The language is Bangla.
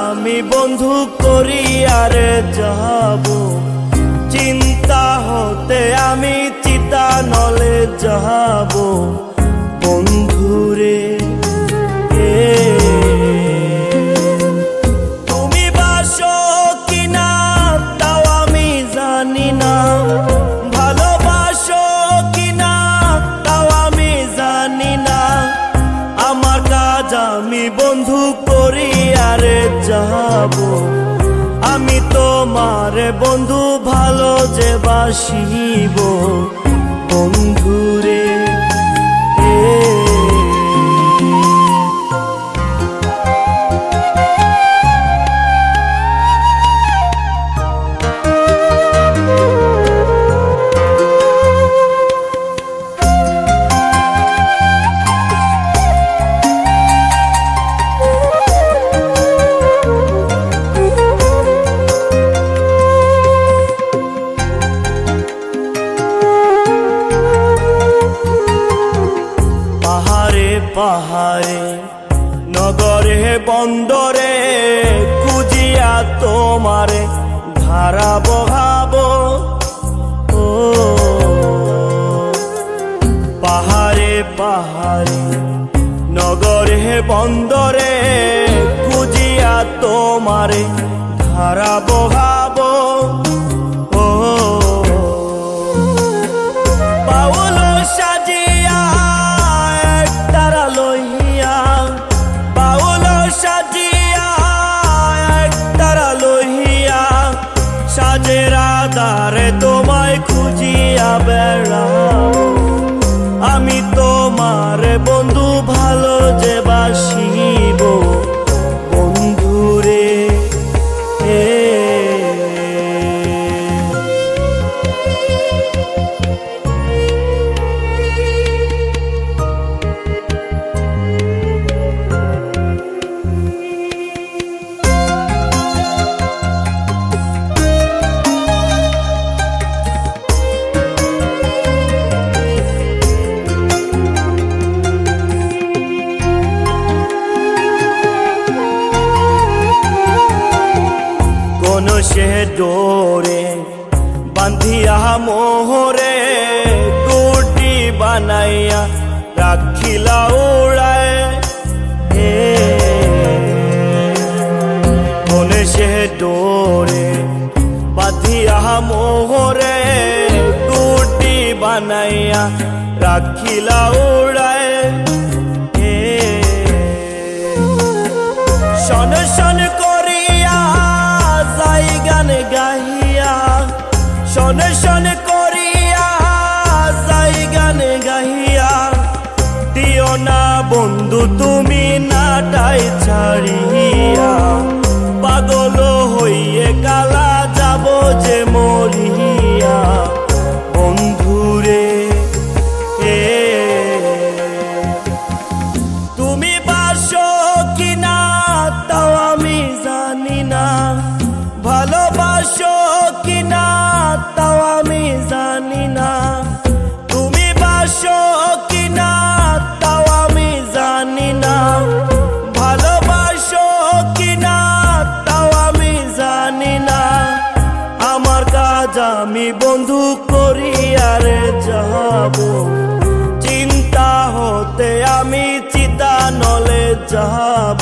আমি বন্ধু করি আর যাব, চিন্তা হতে আমি চিতা নলে যাব বন্ধুরে। তুমি বাসো কিনা তাও আমি জানি না, ভালোবাসো কিনা তাও আমি জানি না। আমার কাজ আমি বন্ধু করি আর যাব, আমি তোমার বন্ধু ভালো যে বাসিব বন্ধুরে। পাহাড়ে নগরে বন্দরে খুঁজিয়া তোমারে ধারা বহাবো। ও পাহাড়ে পাহাড়ে নগরে বন্দরে খুঁজিয়া তোমারে ধারা বহাবো। ও পাউল সাজিয়া তারা লইয়া, বাউল সাজিয়া তারা লইয়া, সাজের আধারে তোমায় খুঁজিয়া বেড়াবো। আমি তোমার বন্ধু ভালো যে বাসিব বন্ধুরে। সে ডোরে বান্ধিয়া মোহরে টুটি বানাইয়া রাখিলা উড়ায়। মনে সে ডোরে বাঁধিয়া মোহরে টুটি বানাইয়া রাখিলা উড়ায়। শন শন করিয়া যাই গান গাহিয়া, শন শন করিয়া যাই গান গাহিয়া। দিও না বন্ধু তুমি নাটাই ছাড়িয়া, পাগল হইয়ে কালা যাব যে মরিয়া বন্ধুরে। তুমি বাসো কিনা তাও আমি জানি না, ভালোবাসো কিনা তাও আমি জানি না। তুমি বাসো কিনা তাও আমি জানি না, ভালোবাসো কিনা তাও আমি জানি না। আমার কাজ আমি বন্ধু করি আর যাব, চিন্তা হতে আমি চিতা নলে যাব।